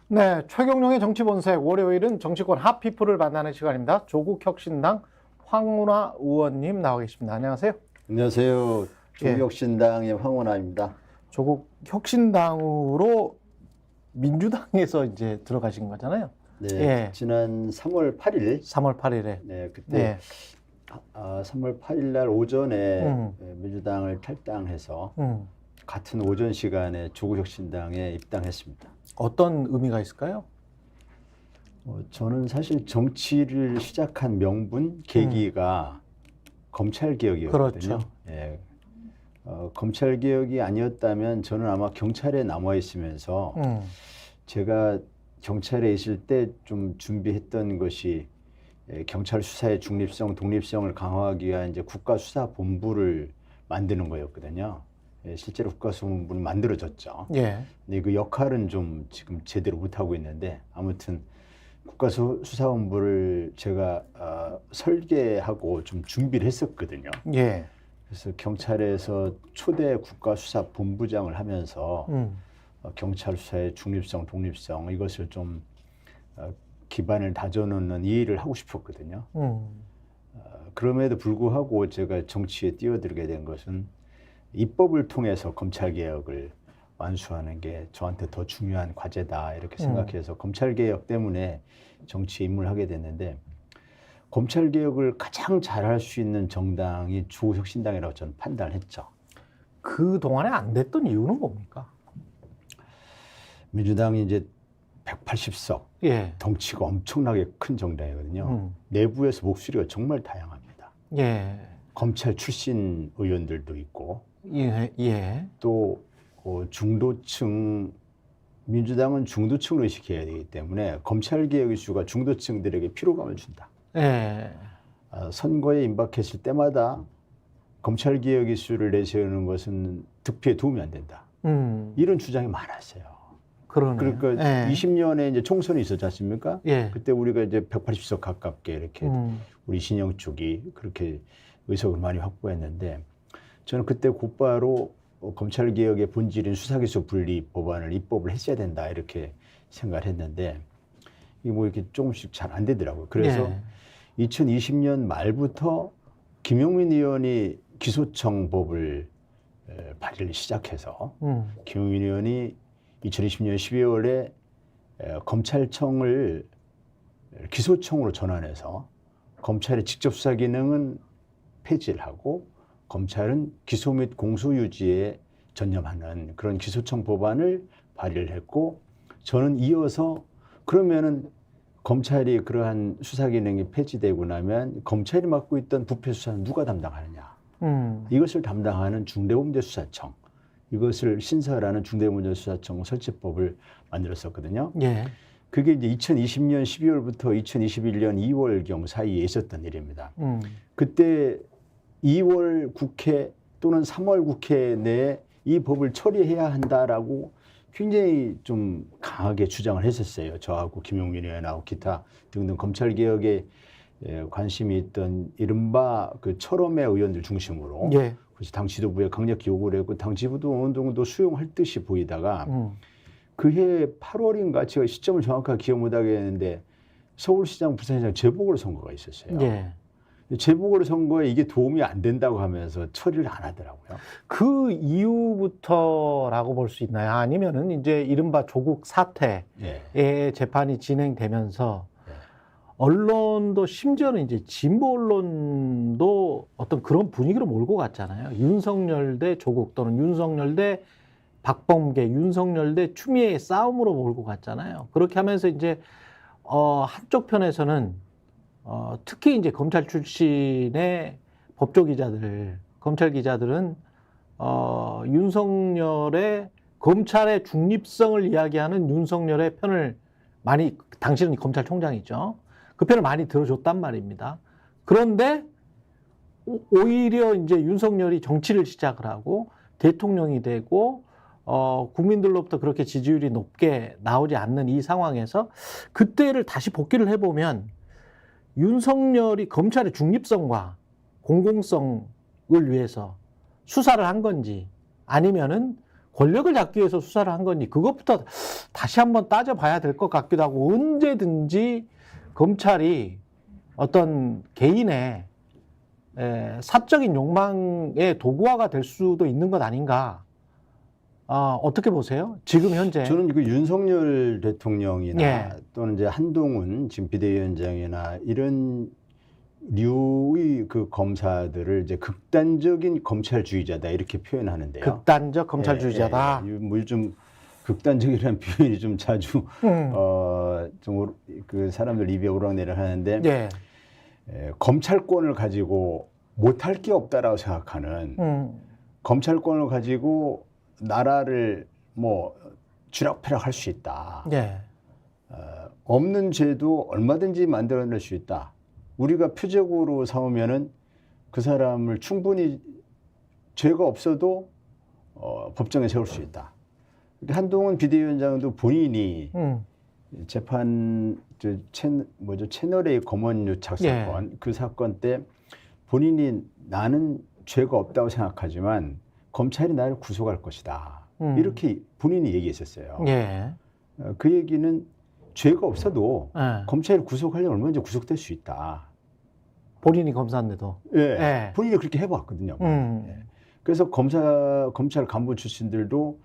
네, 최경영의 정치본색 월요일은 정치권 핫피플을 만나는 시간입니다. 조국혁신당 황운하 의원님 나와 계십니다. 안녕하세요. 안녕하세요. 조국혁신당의 황운하입니다. 조국혁신당으로 민주당에서 이제 들어가신 거잖아요. 네, 예. 지난 3월 8일, 3월 8일에. 네, 그때 네. 3월 8일 날 오전에 민주당을 탈당해서 같은 오전 시간에 조국혁신당에 입당했습니다. 어떤 의미가 있을까요? 저는 사실 정치를 시작한 명분, 계기가 검찰개혁이었거든요. 그렇죠. 예. 검찰개혁이 아니었다면 저는 아마 경찰에 남아 있으면서 제가 경찰에 있을 때 좀 준비했던 것이 경찰 수사의 중립성, 독립성을 강화하기 위한 이제 국가수사본부를 만드는 거였거든요. 실제로 국가수사본부는 만들어졌죠. 예. 근데 그 역할은 좀 지금 제대로 못하고 있는데 아무튼 국가수사본부를 제가 설계하고 좀 준비를 했었거든요. 예. 그래서 경찰에서 초대 국가수사본부장을 하면서 경찰 수사의 중립성, 독립성 이것을 좀 기반을 다져놓는 이 일을 하고 싶었거든요. 그럼에도 불구하고 제가 정치에 뛰어들게 된 것은 입법을 통해서 검찰개혁을 완수하는 게 저한테 더 중요한 과제다 이렇게 생각해서 검찰개혁 때문에 정치에 입문하게 됐는데 검찰개혁을 가장 잘할 수 있는 정당이 조국혁신당이라고 저는 판단을 했죠. 그동안에 안 됐던 이유는 뭡니까? 민주당이 이제 180석, 예. 덩치가 엄청나게 큰 정당이거든요. 내부에서 목소리가 정말 다양합니다. 예. 검찰 출신 의원들도 있고 예. 예. 또 중도층, 민주당은 중도층을 의식해야 되기 때문에 검찰개혁 이슈가 중도층들에게 피로감을 준다. 예. 선거에 임박했을 때마다 검찰개혁 이슈를 내세우는 것은 득표에 도움이 안 된다. 이런 주장이 많았어요. 그러네요. 그러니까 예. 20년에 이제 총선이 있었지 않습니까? 예. 그때 우리가 이제 180석 가깝게 이렇게 우리 진영 쪽이 그렇게 의석을 많이 확보했는데 저는 그때 곧바로 검찰개혁의 본질인 수사기소 분리 법안을 입법을 했어야 된다 이렇게 생각을 했는데 이게 뭐 이렇게 조금씩 잘 안 되더라고요. 그래서 2020년 말부터 김용민 의원이 기소청법을 발의를 시작해서 김용민 의원이 2020년 12월에 검찰청을 기소청으로 전환해서 검찰의 직접 수사 기능은 폐지를 하고 검찰은 기소 및 공소 유지에 전념하는 그런 기소청 법안을 발의를 했고 저는 이어서 그러면은 검찰이 그러한 수사 기능이 폐지되고 나면 검찰이 맡고 있던 부패 수사는 누가 담당하느냐. 이것을 담당하는 중대범죄수사청, 이것을 신설하는 중대범죄수사청 설치법을 만들었었거든요. 예. 그게 이제 2020년 12월부터 2021년 2월경 사이에 있었던 일입니다. 그때 2월 국회 또는 3월 국회 내에 이 법을 처리해야 한다라고 굉장히 좀 강하게 주장을 했었어요. 저하고 김용민 의원하고 기타 등등 검찰개혁에 관심이 있던 이른바 그 철험의 의원들 중심으로 예. 그래서 당 지도부에 강력히 요구를 했고 당 지도부도 어느 정도 수용할 듯이 보이다가 그해 8월인가 제가 시점을 정확하게 기억 못하겠는데 서울시장, 부산시장 재보궐선거가 있었어요. 예. 재보궐선거에 이게 도움이 안 된다고 하면서 처리를 안 하더라고요. 그 이후부터라고 볼 수 있나요? 아니면은 이제 이른바 조국 사태의 재판이 진행되면서 언론도 심지어는 이제 진보 언론도 어떤 그런 분위기로 몰고 갔잖아요. 윤석열 대 조국 또는 윤석열 대 박범계, 윤석열 대 추미애의 싸움으로 몰고 갔잖아요. 그렇게 하면서 이제 한쪽 편에서는 특히 이제 검찰 출신의 법조 기자들, 검찰 기자들은 윤석열의 검찰의 중립성을 이야기하는 윤석열의 편을 많이, 당신은 검찰총장이죠. 그 편을 많이 들어줬단 말입니다. 그런데 오히려 이제 윤석열이 정치를 시작을 하고 대통령이 되고 국민들로부터 그렇게 지지율이 높게 나오지 않는 이 상황에서 그때를 다시 복기를 해보면 윤석열이 검찰의 중립성과 공공성을 위해서 수사를 한 건지 아니면은 권력을 잡기 위해서 수사를 한 건지 그것부터 다시 한번 따져봐야 될 것 같기도 하고 언제든지 검찰이 어떤 개인의 사적인 욕망의 도구화가 될 수도 있는 것 아닌가. 어떻게 보세요? 지금 현재. 저는 그 윤석열 대통령이나 예. 또는 이제 한동훈 지금 비대위원장이나 이런 류의 그 검사들을 이제 극단적인 검찰주의자다 이렇게 표현하는데요. 극단적 검찰주의자다. 뭐 요즘 극단적이라는 표현이 좀 자주 좀 그 사람들 입에 오르락내리락 하는데 예. 검찰권을 가지고 못할 게 없다라고 생각하는 검찰권을 가지고 나라를 뭐 쥐락펴락할 수 있다. 예. 없는 죄도 얼마든지 만들어낼 수 있다. 우리가 표적으로 삼으면은 그 사람을 충분히 죄가 없어도 법정에 세울 수 있다. 한동훈 비대위원장도 본인이 재판 채널A 검언 유착 사건 그 사건 때 본인이 나는 죄가 없다고 생각하지만 검찰이 나를 구속할 것이다. 이렇게 본인이 얘기했었어요. 예. 그 얘기는 죄가 없어도 예. 검찰이 구속하려면 얼마든지 구속될 수 있다. 본인이 검사인데도. 예. 예. 본인이 그렇게 해봤거든요. 예. 그래서 검찰 간부 출신들도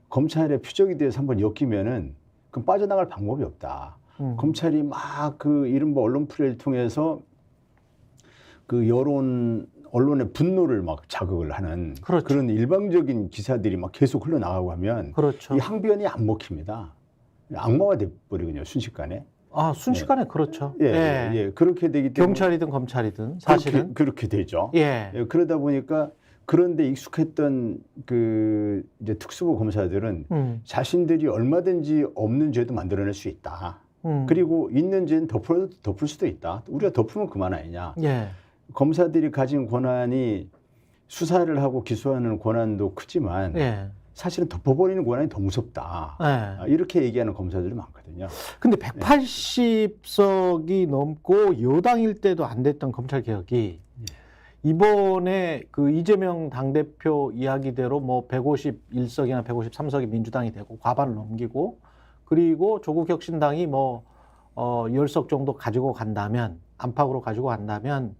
검찰의 표적에 대해서 한번 엮이면은 그럼 빠져나갈 방법이 없다. 검찰이 막 그 이른바 언론 플레이를 통해서 그 언론의 분노를 막 자극을 하는 그렇죠. 그런 일방적인 기사들이 막 계속 흘러나가고 하면 그렇죠. 이 항변이 안 먹힙니다. 악마가 돼버리거든요, 순식간에. 순식간에 그렇죠. 예. 그렇게 되기 때문에. 경찰이든 검찰이든 사실은. 그렇게 되죠. 예. 그러다 보니까 그런데 익숙했던 그 이제 특수부 검사들은 자신들이 얼마든지 없는 죄도 만들어낼 수 있다. 그리고 있는 죄는 덮을 수도 있다. 우리가 덮으면 그만 아니냐. 예. 검사들이 가진 권한이 수사를 하고 기소하는 권한도 크지만 예. 사실은 덮어버리는 권한이 더 무섭다. 예. 이렇게 얘기하는 검사들이 많거든요. 근데 180석이 넘고 여당일 때도 안 됐던 검찰 개혁이 이번에 그 이재명 당대표 이야기대로 뭐 151석이나 153석이 민주당이 되고 과반을 넘기고 그리고 조국혁신당이 뭐 10석 정도 가지고 간다면 안팎으로 가지고 간다면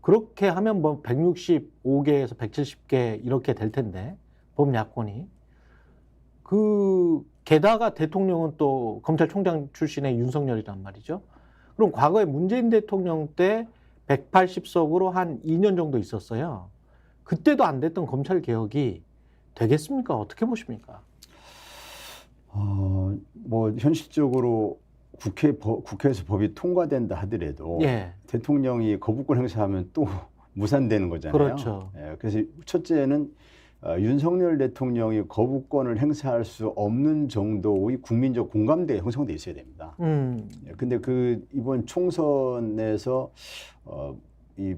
그렇게 하면 뭐 165개에서 170개 이렇게 될 텐데 범야권이 게다가 대통령은 또 검찰총장 출신의 윤석열이란 말이죠. 그럼 과거에 문재인 대통령 때 180석으로 한 2년 정도 있었어요. 그때도 안 됐던 검찰 개혁이 되겠습니까? 어떻게 보십니까? 뭐 현실적으로 국회에서 법이 통과된다 하더라도 예. 대통령이 거부권 행사하면 또 무산되는 거잖아요. 그렇죠. 예, 그래서 첫째는 윤석열 대통령이 거부권을 행사할 수 없는 정도의 국민적 공감대가 형성돼 있어야 됩니다. 근데 이번 총선에서 이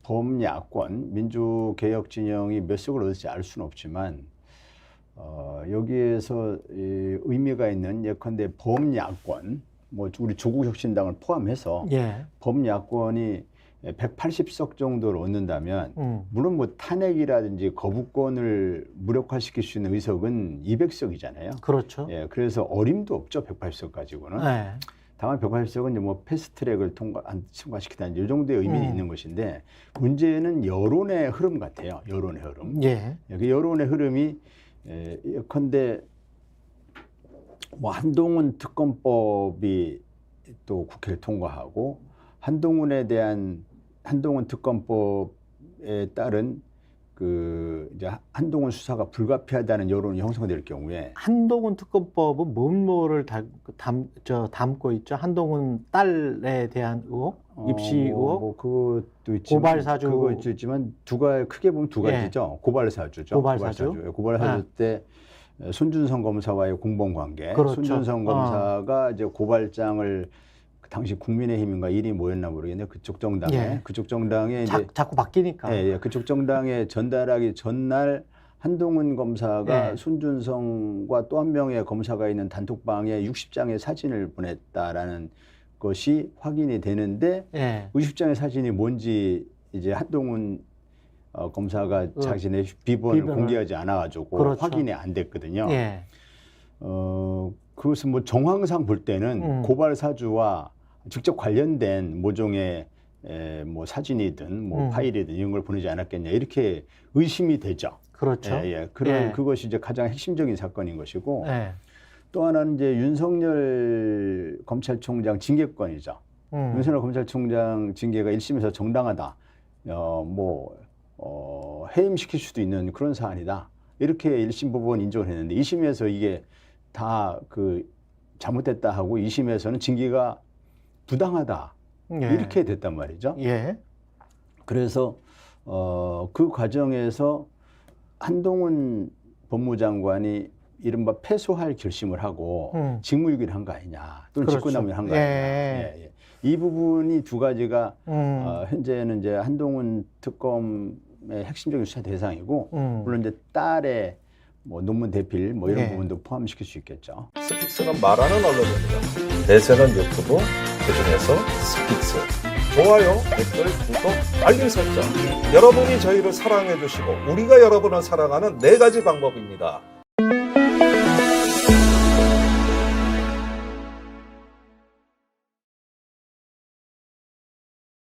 범야권 민주개혁 진영이 몇 석을 얻을지 알 수는 없지만 여기에서 의미가 있는 예컨대 범야권, 뭐 우리 조국혁신당을 포함해서 예. 범야권이 180석 정도를 얻는다면 물론 뭐 탄핵이라든지 거부권을 무력화시킬 수 있는 의석은 200석이잖아요. 그렇죠. 예, 그래서 어림도 없죠. 180석 가지고는. 예. 다만 180석은 이제 뭐 패스트트랙을 통과시키다는 이 정도의 의미는 있는 것인데 문제는 여론의 흐름 같아요. 여론의 흐름. 예. 그 여론의 흐름이 예컨대 뭐 한동훈 특검법이 또 국회를 통과하고 한동훈 특검법에 따른 이제 한동훈 수사가 불가피하다는 여론이 형성될 경우에 한동훈 특검법은 뭐를 담고 있죠? 한동훈 딸에 대한 의혹, 입시 의혹, 뭐 그것도 있지만 고발 사주 그것도 있지만 크게 보면 두 가지죠. 고발 사주죠. 고발 사주 때 손준성 검사와의 공범 관계. 그렇죠. 손준성 검사가 이제 고발장을 당시 국민의힘인가 일이 뭐였나 모르겠는데 그쪽 정당에 이제 자꾸 바뀌니까. 그쪽 정당에 전달하기 전날 한동훈 검사가 손준성과 또 한 명의 검사가 있는 단톡방에 60장의 사진을 보냈다라는 것이 확인이 되는데 60장의 사진이 뭔지 이제 한동훈 검사가 자신의 비번을 공개하지 않아가지고 그렇죠. 확인이 안 됐거든요. 예. 그것은 뭐 정황상 볼 때는 고발 사주와 직접 관련된 모종의 뭐 사진이든 뭐 파일이든 이런 걸 보내지 않았겠냐 이렇게 의심이 되죠. 그렇죠. 그것이 이제 가장 핵심적인 사건인 것이고 예. 또 하나는 이제 윤석열 검찰총장 징계권이죠. 윤석열 검찰총장 징계가 1심에서 정당하다. 해임시킬 수도 있는 그런 사안이다. 이렇게 1심 법원 인정을 했는데 2심에서 이게 다 잘못됐다 하고 2심에서는 징계가 부당하다. 이렇게 됐단 말이죠. 예. 그래서 그 과정에서 한동훈 법무장관이 이른바 패소할 결심을 하고 직무유기를 한 거 아니냐 또는 그렇죠. 직권남용을 한 거 아니냐. 이 부분이 두 가지가 현재는 이제 한동훈 특검의 핵심적인 수사 대상이고 물론 이제 딸의 뭐 논문 대필 뭐 이런 부분도 포함시킬 수 있겠죠. 스픽스는 말하는 언론입니다. 대세는 유튜브, 그중에서 스픽스. 좋아요, 댓글, 구독, 알림 설정. 여러분이 저희를 사랑해 주시고 우리가 여러분을 사랑하는 4가지 방법입니다.